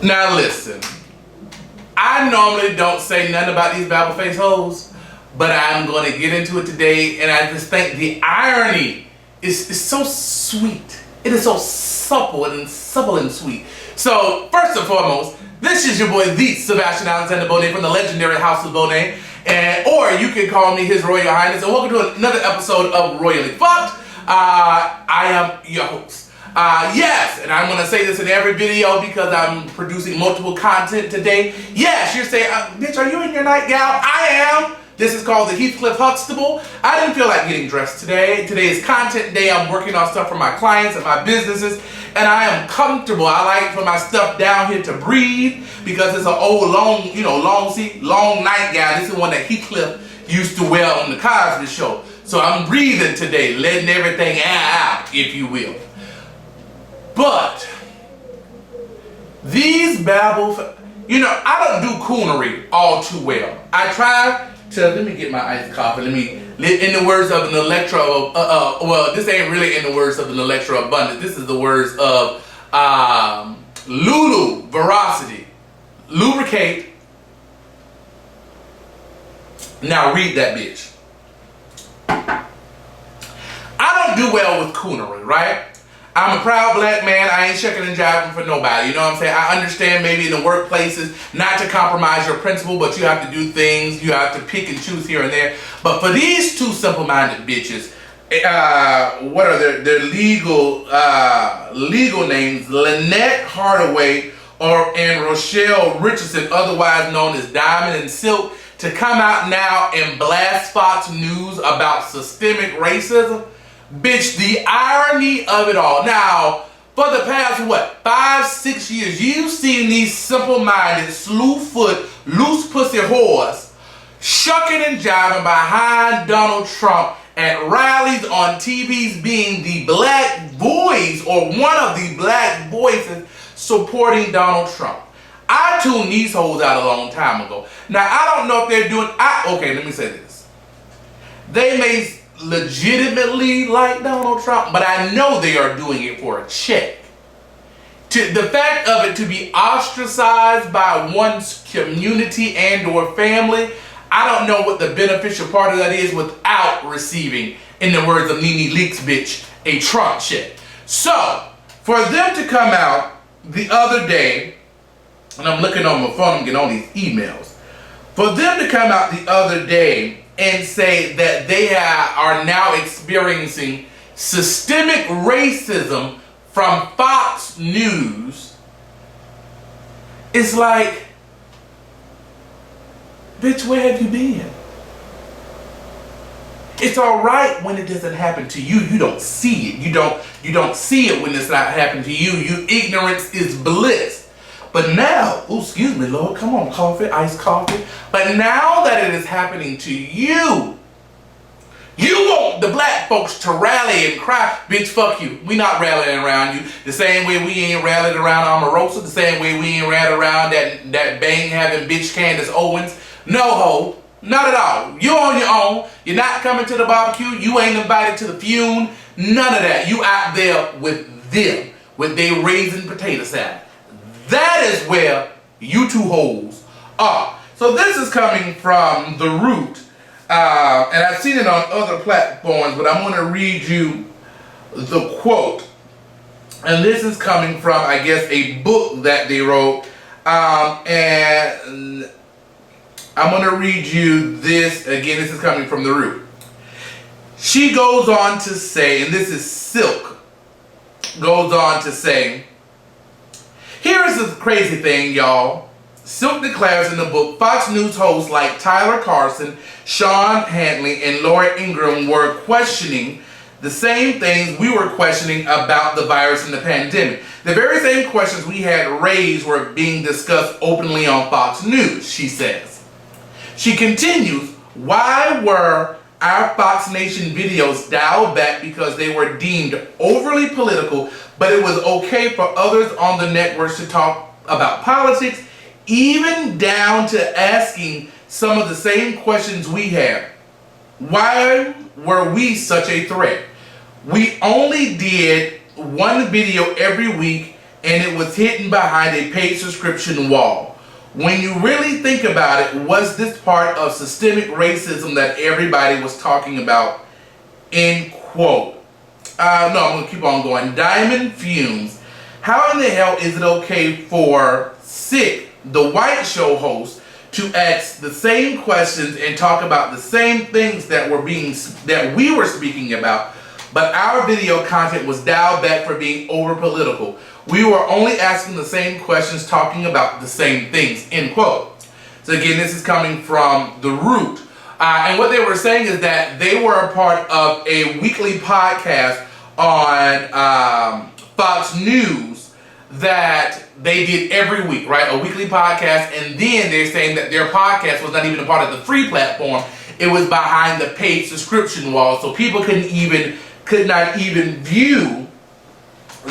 Now listen, I normally don't say nothing about these Bible face hoes, but I'm going to get into it today, and I just think the irony is so sweet. It is so supple and sweet. So, first and foremost, this is your boy, the Sebastian Alexander Bonet from the legendary House of Bonet, or you can call me His Royal Highness, and welcome to another episode of Rhoyally Fucked. I am your host. Yes, and I'm going to say this in every video because I'm producing multiple content today. Yes, you're saying, bitch, are you in your nightgown? I am. This is called the Heathcliff Huxtable. I didn't feel like getting dressed today. Today is content day. I'm working on stuff for my clients and my businesses, and I am comfortable. I like for my stuff down here to breathe because it's an old, long nightgown. This is one that Heathcliff used to wear on the Cosby Show. So I'm breathing today, letting everything out, if you will. But these Bible, I don't do coonery all too well. I try to, let me get my iced coffee. In the words of an electro, well, this ain't really in the words of an electro abundance. This is the words of Lulu Veracity. Lubricate. Now read that bitch. I don't do well with coonery, right? I'm a proud black man. I ain't shucking and jiving for nobody. You know what I'm saying? I understand maybe in the workplaces not to compromise your principle, but you have to do things. You have to pick and choose here and there. But for these two simple-minded bitches, what are their legal names? Lynette Hardaway and Rochelle Richardson, otherwise known as Diamond and Silk, to come out now and blast Fox News about systemic racism. Bitch, the irony of it all. Now, for the past, 5-6 years, you've seen these simple-minded, slew-foot, loose pussy whores shucking and jiving behind Donald Trump at rallies on TVs, being the black voice or one of the black voices supporting Donald Trump. I tuned these hoes out a long time ago. Now, I don't know if they're doing, okay, let me say this. They may legitimately like Donald Trump, but I know they are doing it for a check. The fact of it to be ostracized by one's community and or family, I don't know what the beneficial part of that is without receiving, in the words of Nene Leakes bitch, a Trump check. So, for them to come out the other day, and I'm looking on my phone, I'm getting all these emails, for them to come out the other day and say that they are now experiencing systemic racism from Fox News, it's like, bitch, where have you been? It's all right when it doesn't happen to you. You don't see it. You don't see it when it's not happening to you. Ignorance is bliss. But now, excuse me, Lord, come on, coffee, iced coffee. But now that it is happening to you, you want the black folks to rally and cry, bitch, fuck you. We not rallying around you. The same way we ain't rallied around Omarosa, the same way we ain't rallied around that bang having bitch Candace Owens. No ho, not at all. You on your own. You're not coming to the barbecue. You ain't invited to the fume. None of that. You out there with them, with their raisin potato salad. That is where you two hoes are. So this is coming from The Root, and I've seen it on other platforms, but I'm going to read you the quote. And this is coming from, I guess, a book that they wrote, and I'm going to read you this. Again, this is coming from The Root. She goes on to say, and this is Silk, goes on to say, here is the crazy thing, y'all. Silk declares in the book, Fox News hosts like Tyler Carson, Sean Hanley, and Laura Ingraham were questioning the same things we were questioning about the virus and the pandemic. The very same questions we had raised were being discussed openly on Fox News, she says. She continues, why were our Fox Nation videos dialed back because they were deemed overly political, but it was okay for others on the networks to talk about politics, even down to asking some of the same questions we had. Why were we such a threat? We only did one video every week and it was hidden behind a paid subscription wall. When you really think about it, was this part of systemic racism that everybody was talking about? End quote. No, I'm going to keep on going. Diamond fumes. How in the hell is it okay for Sick, the white show host, to ask the same questions and talk about the same things that we were speaking about, but our video content was dialed back for being over political? We were only asking the same questions, talking about the same things, end quote. So again, this is coming from The Root. And what they were saying is that they were a part of a weekly podcast on Fox News that they did every week, right? A weekly podcast, and then they're saying that their podcast was not even a part of the free platform. It was behind the paid subscription wall, so people could not even view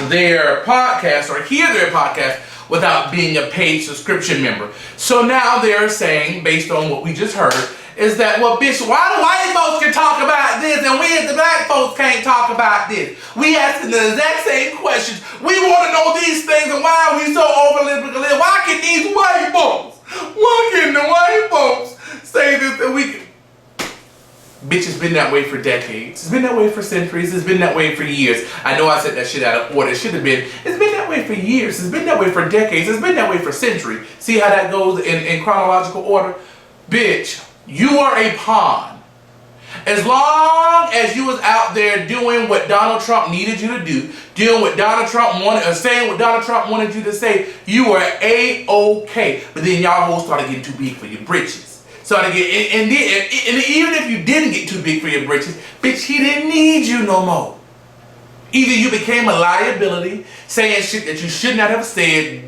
their podcast or hear their podcast without being a paid subscription member. So now they're saying, based on what we just heard, is that, well, bitch, why the white folks can talk about this and we as the black folks can't talk about this? We asking the exact same questions. We want to know these things, and why are we so overly? Why can these white folks? Why can the white folks say this and we can? Bitch, it's been that way for decades. It's been that way for centuries. It's been that way for years. I know I said that shit out of order. It should have been. It's been that way for years. It's been that way for decades. It's been that way for centuries. See how that goes in chronological order? Bitch, you are a pawn. As long as you was out there doing what Donald Trump needed you to do, doing what Donald Trump wanted, or saying what Donald Trump wanted you to say, you were A-okay. But then y'all hoes started getting too big for your britches. And even if you didn't get too big for your britches, bitch, he didn't need you no more. Either you became a liability, saying shit that you should not have said,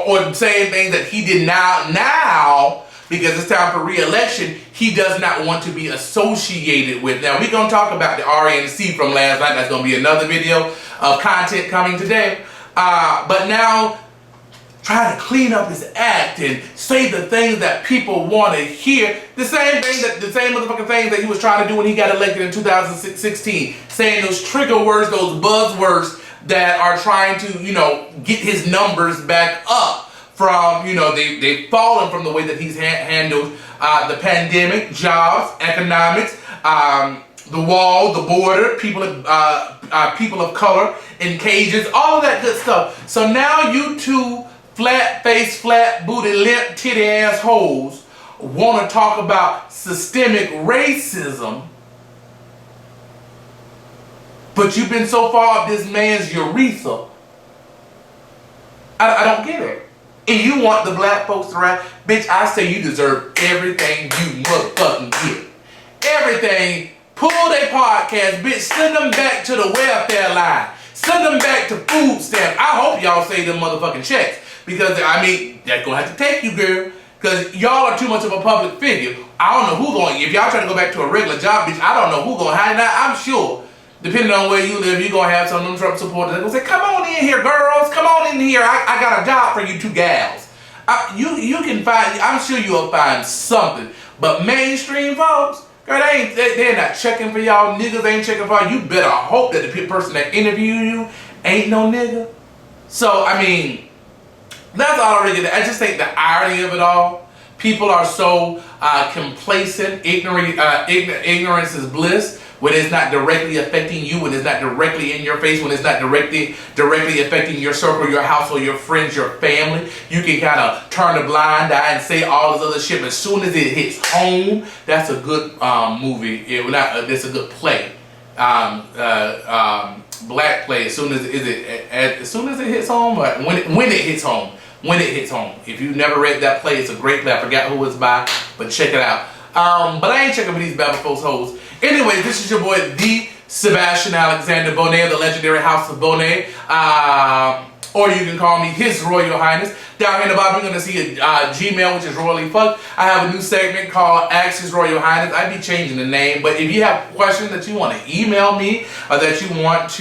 or saying things that he did now, because it's time for re-election, he does not want to be associated with. Now, we're going to talk about the RNC from last night. That's going to be another video of content coming today. But now, try to clean up his act and say the things that people want to hear. The same motherfucking things that he was trying to do when he got elected in 2016. Saying those trigger words, those buzzwords that are trying to, get his numbers back up from, they've fallen from the way that he's handled the pandemic, jobs, economics, the wall, the border, people of color in cages, all of that good stuff. So now you two flat face, flat booty, limp titty ass hoes want to talk about systemic racism, but you've been so far up this man's urethra. I don't get it. And you want the black folks to ride? Bitch, I say you deserve everything you motherfucking get. Everything. Pull their podcast, bitch. Send them back to the welfare line. Send them back to food stamps. I hope y'all save them motherfucking checks. Because, that's going to have to take you, girl. Because y'all are too much of a public figure. I don't know who going, if y'all trying to go back to a regular job, bitch, I don't know who going to hide that. I'm sure, depending on where you live, you're going to have some of them Trump supporters that going to say, come on in here, girls. Come on in here. I got a job for you two gals. You can find, I'm sure you'll find something. But mainstream folks, girl, they're not checking for y'all. Niggas ain't checking for y'all. You better hope that the person that interviewed you ain't no nigga. So, that's already, I just think the irony of it all. People are so complacent, ignorance is bliss, when it's not directly affecting you, when it's not directly in your face, when it's not directly affecting your circle, your household, your friends, your family. You can kind of turn a blind eye and say all this other shit, but as soon as it hits home, that's a good movie. That's a good play. Black play. As soon as it hits home, or when it hits home. When it hits home. If you've never read that play, it's a great play. I forgot who it's by, but check it out. But I ain't checking for these Babble folks hoes. Anyway, this is your boy, the Sebastian Alexander Bonet of the legendary House of Bonet. Or you can call me His Royal Highness. Down here in the bottom, you're going to see a Gmail, which is Rhoyally PHUCKED. I have a new segment called Ask His Royal Highness. I'd be changing the name, but if you have questions that you want to email me or that you want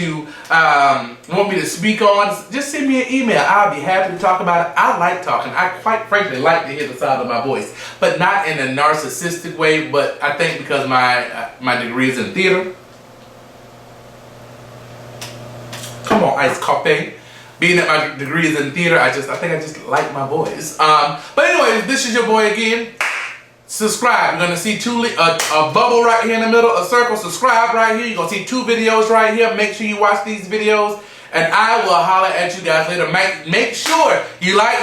me to speak on, just send me an email. I'll be happy to talk about it. I like talking. I quite frankly like to hear the sound of my voice, but not in a narcissistic way. But I think because my degree is in theater. Come on, iced coffee. being that my degree is in theater, I think I just like my voice. But anyways, this is your boy again. Subscribe. You're gonna see a bubble right here in the middle, a circle. Subscribe right here. You're gonna see 2 videos right here. Make sure you watch these videos, and I will holler at you guys later. Make sure you like,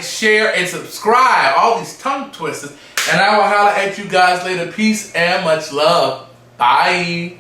share, and subscribe. All these tongue twisters, and I will holler at you guys later. Peace and much love. Bye.